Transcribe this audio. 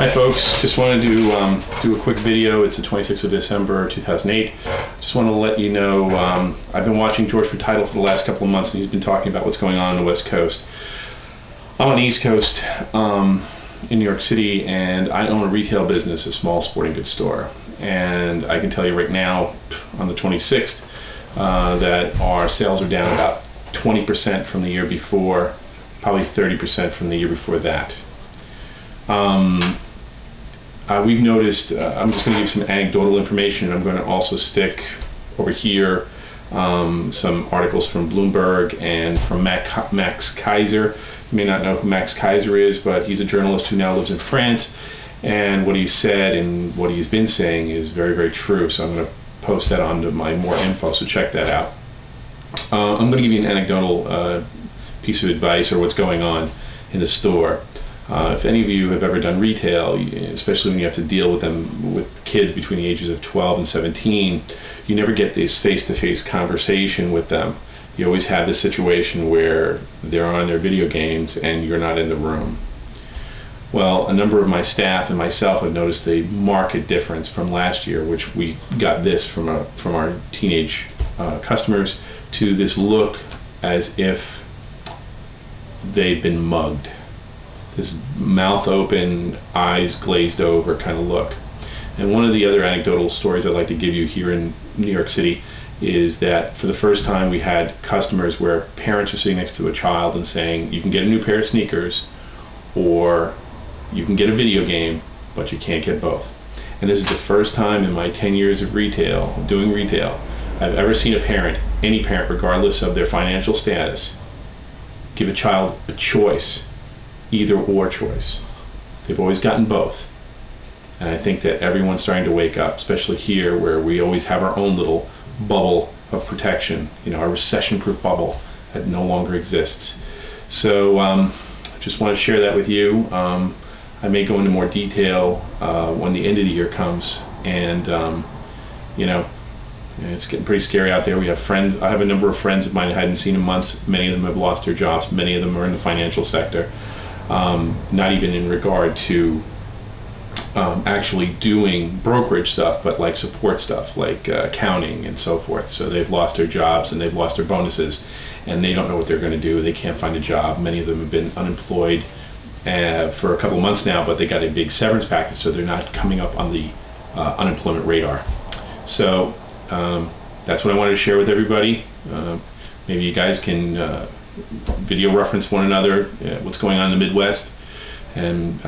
Hi folks, just wanted to do a quick video. It's the 26th of December 2008. Just want to let you know I've been watching George for Title for the last couple of months, and he's been talking about what's going on the West Coast. I'm on the East Coast in New York City, and I own a retail business, a small sporting goods store. And I can tell you right now, on the 26th, that our sales are down about 20% from the year before, probably 30% from the year before that. We've noticed, I'm just going to give some anecdotal information, and I'm going to also stick over here some articles from Bloomberg and from Max Keiser. You may not know who Max Keiser is, but he's a journalist who now lives in France, and what he said and what he's been saying is very, very true, so I'm going to post that onto my more info, so check that out. I'm going to give you an anecdotal piece of advice or what's going on in the store. If any of you have ever done retail, especially when you have to deal with kids between the ages of 12 and 17, you never get this face-to-face conversation with them. You always have this situation where they're on their video games and you're not in the room. Well, a number of my staff and myself have noticed a marked difference from last year, which we got this from our teenage customers, to this look as if they've been mugged. This mouth open, eyes glazed over kind of look. And one of the other anecdotal stories I'd like to give you here in New York City is that for the first time we had customers where parents were sitting next to a child and saying, you can get a new pair of sneakers or you can get a video game, but you can't get both. And this is the first time in my 10 years of retail, doing retail, I've ever seen a parent, any parent regardless of their financial status, give a child a choice. Either or choice. They've always gotten both. And I think that everyone's starting to wake up, especially here where we always have our own little bubble of protection, our recession-proof bubble that no longer exists. So just want to share that with you. I may go into more detail when the end of the year comes, and it's getting pretty scary out there. We have friends. I have a number of friends of mine I hadn't seen in months. Many of them have lost their jobs. Many of them are in the financial sector. Not even in regard to actually doing brokerage stuff, but like support stuff, like accounting and so forth. So they've lost their jobs and they've lost their bonuses, and they don't know what they're going to do. They can't find a job. Many of them have been unemployed for a couple of months now, but they got a big severance package, so they're not coming up on the unemployment radar. So that's what I wanted to share with everybody. Maybe you guys can video reference one another, what's going on in the Midwest, and